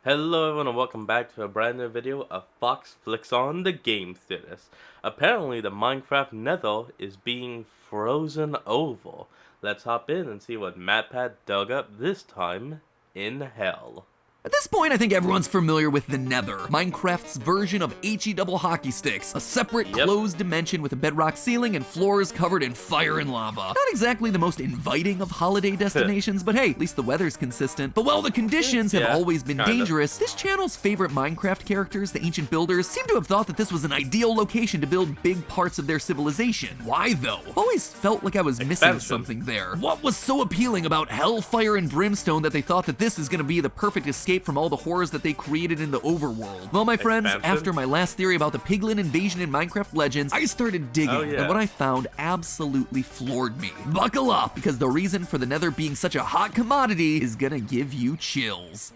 Hello everyone and welcome back to a brand new video of Fox Flicks on the Game Theaters. Apparently the Minecraft Nether is being frozen over. Let's hop in and see what MatPat dug up this time in hell. At this point, I think everyone's familiar with the Nether, Minecraft's version of HE double hockey sticks, a separate closed dimension with a bedrock ceiling and floors covered in fire and lava. Not exactly the most inviting of holiday destinations, but hey, at least the weather's consistent. But while the conditions have always been dangerous, this channel's favorite Minecraft characters, the ancient builders, seem to have thought that this was an ideal location to build big parts of their civilization. Why though? Always felt like I was missing something there. What was so appealing about hellfire and brimstone that they thought that this is gonna be the perfect escape from all the horrors that they created in the overworld? Well, my friends, after my last theory about the piglin invasion in Minecraft Legends, I started digging, and what I found absolutely floored me. Buckle up, because the reason for the Nether being such a hot commodity is gonna give you chills.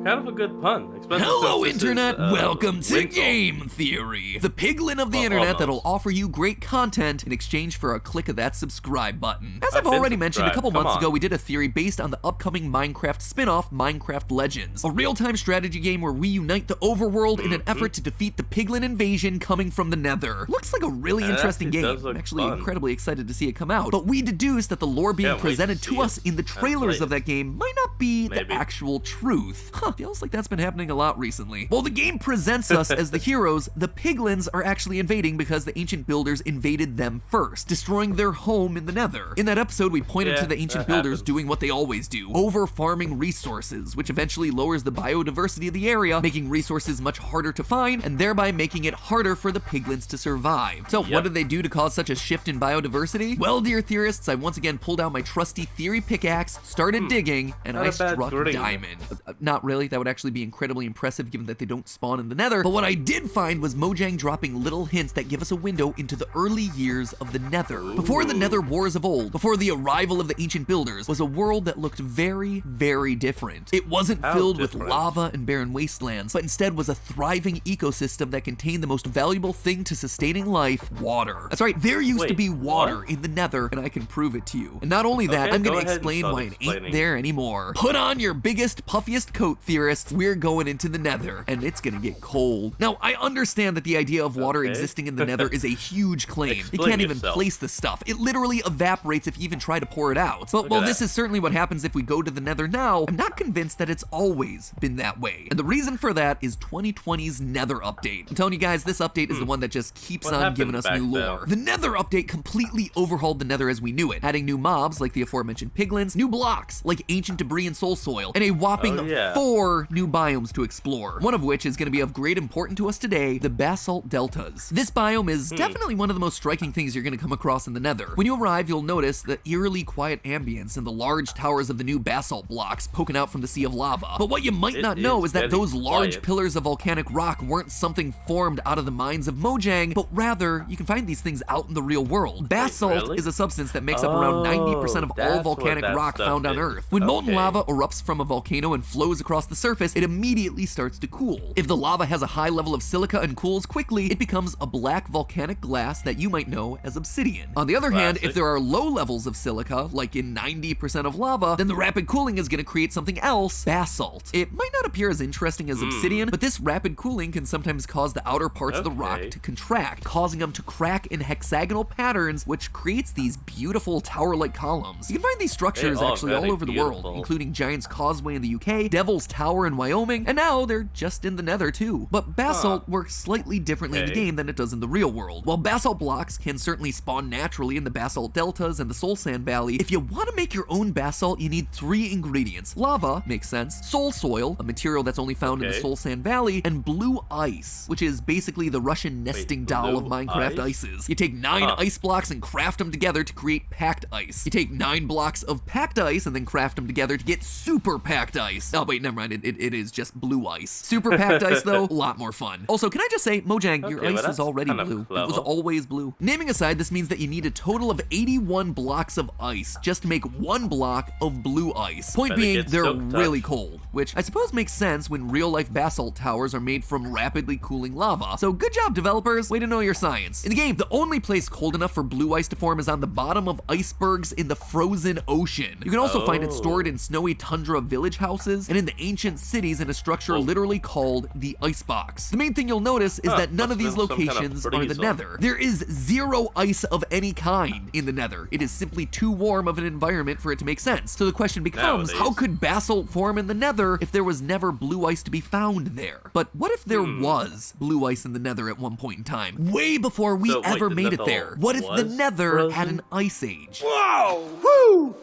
Kind of a good pun. Hello, Internet! Welcome to Game Theory, the piglin of the Internet that'll offer you great content in exchange for a click of that subscribe button. As I've already mentioned, a couple months ago, we did a theory based on the upcoming Minecraft spin-off, Minecraft Legends, a real-time strategy game where we unite the overworld in an effort to defeat the piglin invasion coming from the Nether. Looks like a really interesting game. I'm actually incredibly excited to see it come out, but we deduced that the lore being presented to us in the trailers of that game might not be the actual truth. Feels like that's been happening a lot recently. While the game presents us as the heroes, the piglins are actually invading because the ancient builders invaded them first, destroying their home in the Nether. In that episode, we pointed to the ancient builders doing what they always do, over-farming resources, which eventually lowers the biodiversity of the area, making resources much harder to find, and thereby making it harder for the piglins to survive. So what did they do to cause such a shift in biodiversity? Well, dear theorists, I once again pulled out my trusty theory pickaxe, started digging, and I struck diamond. Not really. That would actually be incredibly impressive given that they don't spawn in the Nether, but what I did find was Mojang dropping little hints that give us a window into the early years of the Nether. Before the Nether wars of old, before the arrival of the ancient builders, was a world that looked very, very different. It wasn't filled with lava and barren wastelands, but instead was a thriving ecosystem that contained the most valuable thing to sustaining life, water. That's right, there used to be water in the Nether, and I can prove it to you. And not only that, I'm gonna explain why it ain't there anymore. Put on your biggest, puffiest coat, theorists. We're going into the Nether, and it's gonna get cold. Now, I understand that the idea of water existing in the Nether is a huge claim. You can't even place the stuff. It literally evaporates if you even try to pour it out. But while this is certainly what happens if we go to the Nether now, I'm not convinced that it's always been that way. And the reason for that is 2020's Nether update. I'm telling you guys, this update is the one that just keeps on giving us new lore. The Nether update completely overhauled the Nether as we knew it, adding new mobs like the aforementioned piglins, new blocks like ancient debris and soul soil, and a whopping 4 new biomes to explore, one of which is going to be of great importance to us today, the basalt deltas. This biome is definitely one of the most striking things you're going to come across in the Nether. When you arrive, you'll notice the eerily quiet ambience and the large towers of the new basalt blocks poking out from the sea of lava. But what you might not know is that those large pillars of volcanic rock weren't something formed out of the mines of Mojang, but rather, you can find these things out in the real world. Basalt is a substance that makes up around 90% of all volcanic rock found on Earth. When molten lava erupts from a volcano and flows across the surface, it immediately starts to cool. If the lava has a high level of silica and cools quickly, it becomes a black volcanic glass that you might know as obsidian. On the other hand, if there are low levels of silica, like in 90% of lava, then the rapid cooling is going to create something else, basalt. It might not appear as interesting as obsidian, but this rapid cooling can sometimes cause the outer parts of the rock to contract, causing them to crack in hexagonal patterns, which creates these beautiful tower-like columns. You can find these structures actually all over the world, including Giant's Causeway in the UK, Devil's Tower in Wyoming, and now they're just in the Nether too. But basalt works slightly differently in the game than it does in the real world. While basalt blocks can certainly spawn naturally in the basalt deltas and the soul sand valley, if you want to make your own basalt, you need 3 ingredients. Lava, makes sense, soul soil, a material that's only found in the soul sand valley, and blue ice, which is basically the Russian nesting doll of Minecraft ices. You take 9 ice blocks and craft them together to create packed ice. You take 9 blocks of packed ice and then craft them together to get super packed ice. Oh wait, never mind, it is just blue ice. Super packed ice though, a lot more fun. Also, can I just say, Mojang, your ice is already blue. It was always blue. Naming aside, this means that you need a total of 81 blocks of ice just to make 1 block of blue ice. Point being, they're really cold, which I suppose makes sense when real-life basalt towers are made from rapidly cooling lava. So good job, developers. Way to know your science. In the game, the only place cold enough for blue ice to form is on the bottom of icebergs in the frozen ocean. You can also find it stored in snow snowy tundra village houses, and in the ancient cities in a structure literally called the Icebox. The main thing you'll notice is that none of these locations are the Nether. There is zero ice of any kind in the Nether. It is simply too warm of an environment for it to make sense. So the question becomes, how could basalt form in the Nether if there was never blue ice to be found there? But what if there was blue ice in the Nether at one point in time, way before we ever made it there? What if the Nether had an ice age? Whoa! Woo!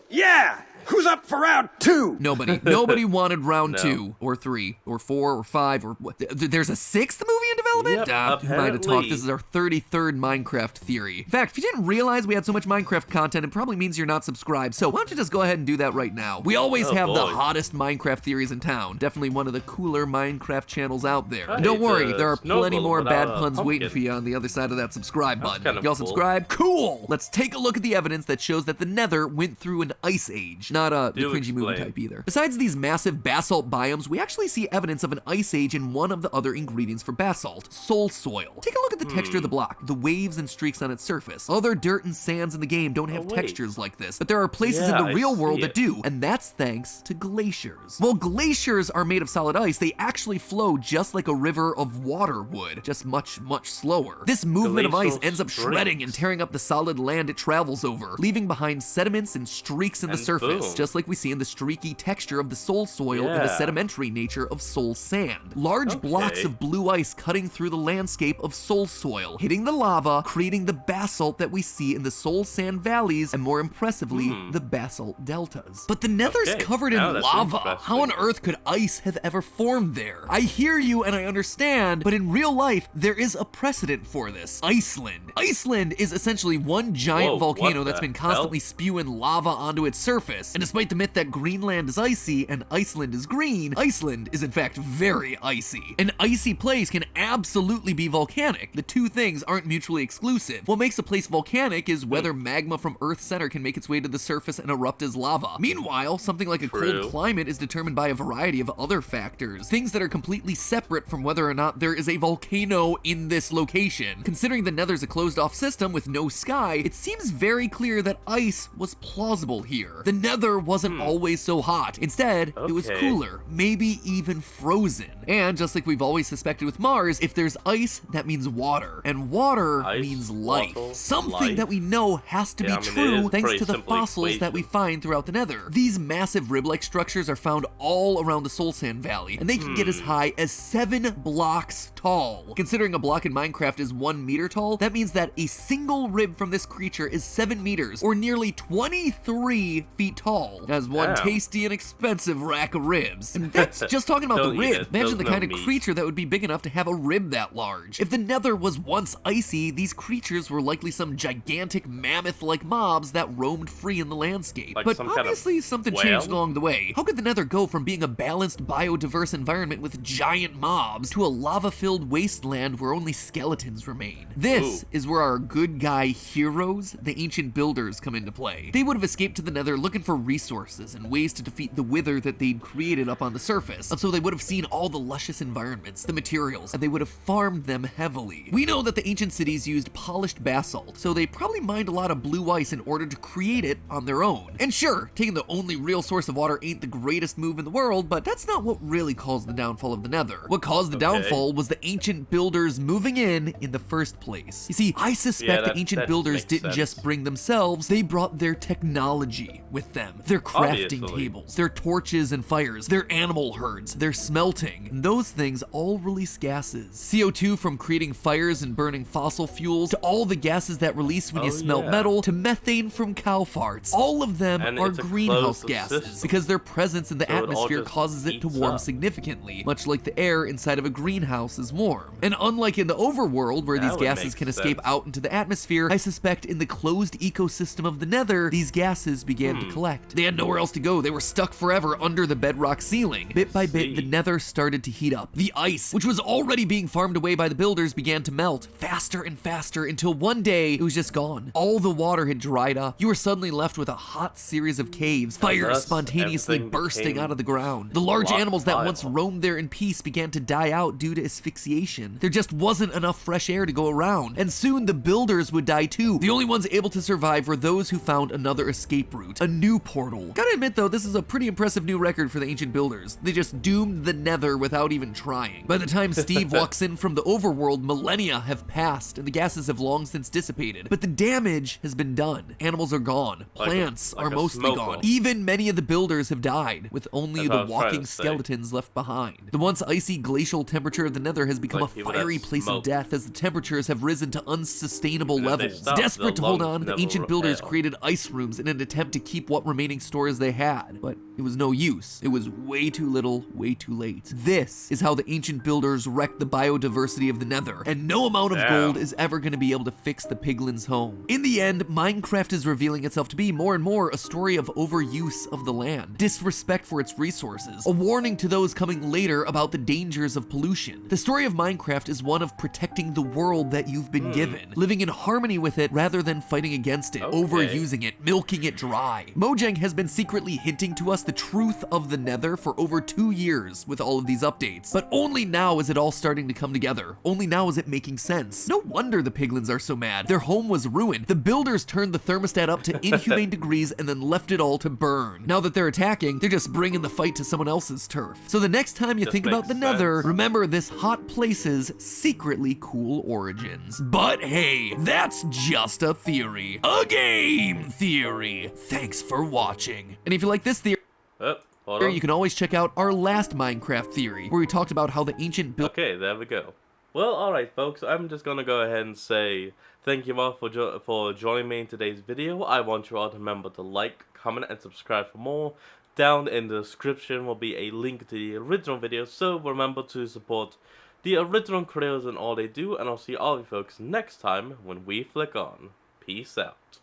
Yeah! Who's up for round 2? Nobody. Nobody wanted round 2, or 3, or 4, or 5, or what? There's a 6th movie in development? Yep, might have talked. This is our 33rd Minecraft theory. In fact, if you didn't realize we had so much Minecraft content, it probably means you're not subscribed, so why don't you just go ahead and do that right now? We always have the hottest Minecraft theories in town. Definitely one of the cooler Minecraft channels out there. And don't worry, there are plenty more bad puns waiting for you on the other side of that subscribe button. Y'all subscribe? Cool! Let's take a look at the evidence that shows that the Nether went through an ice age. Not the cringy movie type either. Besides these massive basalt biomes, we actually see evidence of an ice age in one of the other ingredients for basalt, soul soil. Take a look at the texture of the block, the waves and streaks on its surface. Other dirt and sands in the game don't have textures like this, but there are places in the real world that do, and that's thanks to glaciers. While glaciers are made of solid ice, they actually flow just like a river of water would, just much, much slower. This movement of ice ends up shredding and tearing up the solid land it travels over, leaving behind sediments and streaks in the surface, just like we see in the streaky texture of the soul soil and the sedimentary nature of soul sand. Large blocks of blue ice cutting through the landscape of soul soil, hitting the lava, creating the basalt that we see in the soul sand valleys, and more impressively, the basalt deltas. But the Nether's covered in lava. How on earth could ice have ever formed there? I hear you and I understand, but in real life, there is a precedent for this. Iceland. Iceland is essentially one giant volcano that's been constantly spewing lava onto its surface, and despite the myth that Greenland is icy and Iceland is green, Iceland is in fact very icy. An icy place can absolutely be volcanic. The two things aren't mutually exclusive. What makes a place volcanic is whether magma from Earth's center can make its way to the surface and erupt as lava. Meanwhile, something like a cold climate is determined by a variety of other factors, things that are completely separate from whether or not there is a volcano in this location. Considering the Nether's a closed-off system with no sky, it seems very clear that ice was plausible here. The Nether wasn't always so hot. Instead, it was cooler, maybe even frozen. And just like we've always suspected with Mars, if there's ice, that means water. And water means life. Something that we know has to be true thanks to the fossils that we find throughout the Nether. These massive rib-like structures are found all around the Soul Sand Valley, and they can get as high as 7 blocks tall. Considering a block in Minecraft is 1 meter tall, that means that a single rib from this creature is 7 meters, or nearly 23 feet tall. As one tasty and expensive rack of ribs. And that's just talking about the rib. Imagine the kind of creature that would be big enough to have a rib that large. If the Nether was once icy, these creatures were likely some gigantic mammoth-like mobs that roamed free in the landscape. But obviously something changed along the way. How could the Nether go from being a balanced, biodiverse environment with giant mobs to a lava-filled wasteland where only skeletons remain? This is where our good guy heroes, the ancient builders, come into play. They would have escaped to the Nether looking for resources and ways to defeat the wither that they'd created up on the surface. And so they would have seen all the luscious environments, the materials, and they would have farmed them heavily. We know that the ancient cities used polished basalt, so they probably mined a lot of blue ice in order to create it on their own. And sure, taking the only real source of water ain't the greatest move in the world, but that's not what really caused the downfall of the Nether. What caused the downfall was the ancient builders moving in the first place. You see, I suspect the ancient builders didn't just bring themselves, they brought their technology with them. Their crafting tables, their torches and fires, their animal herds, their smelting. And those things all release gases. CO2 from creating fires and burning fossil fuels, to all the gases that release when you smelt metal, to methane from cow farts. All of them are greenhouse gases because their presence in the atmosphere causes it to warm significantly, much like the air inside of a greenhouse is warm. And unlike in the overworld where these gases can escape out into the atmosphere, I suspect in the closed ecosystem of the Nether, these gases began to collect. They had nowhere else to go. They were stuck forever under the bedrock ceiling. Bit by bit, the Nether started to heat up. The ice, which was already being farmed away by the builders, began to melt faster and faster until one day it was just gone. All the water had dried up. You were suddenly left with a hot series of caves, fires spontaneously bursting out of the ground. The large animals that once roamed there in peace began to die out due to asphyxiation. There just wasn't enough fresh air to go around, and soon the builders would die too. The only ones able to survive were those who found another escape route, a new portal. Gotta admit though, this is a pretty impressive new record for the ancient builders. They just doomed the Nether without even trying. By the time Steve walks in from the overworld, millennia have passed and the gases have long since dissipated. But the damage has been done. Animals are gone. Plants are mostly gone. Even many of the builders have died, with only the walking skeletons left behind. The once icy glacial temperature of the Nether has become a fiery place of death as the temperatures have risen to unsustainable levels. Desperate to hold on, the ancient builders created ice rooms in an attempt to keep what remaining stores they had. But it was no use. It was way too little, way too late. This is how the ancient builders wrecked the biodiversity of the Nether, and no amount of gold is ever going to be able to fix the piglins' home. In the end, Minecraft is revealing itself to be more and more a story of overuse of the land, disrespect for its resources, a warning to those coming later about the dangers of pollution. The story of Minecraft is one of protecting the world that you've been given, living in harmony with it rather than fighting against it, overusing it, milking it dry. Mojang has been secretly hinting to us the truth of the Nether for over 2 years with all of these updates, but only now is it all starting to come together. Only now is it making sense. No wonder the piglins are so mad. Their home was ruined. The builders turned the thermostat up to inhumane degrees and then left it all to burn. Now that they're attacking, they're just bringing the fight to someone else's turf. So the next time you think about the Nether, remember this hot place's secretly cool origins. But hey, that's just a theory. A game theory. Thanks for watching. And if you like this theory, you can always check out our last Minecraft theory, where we talked about how the ancient Okay, there we go. Well, alright folks, I'm just gonna go ahead and say thank you all for joining me in today's video. I want you all to remember to like, comment, and subscribe for more. Down in the description will be a link to the original video, so remember to support the original creators and all they do, and I'll see all of you folks next time when we flick on. Peace out.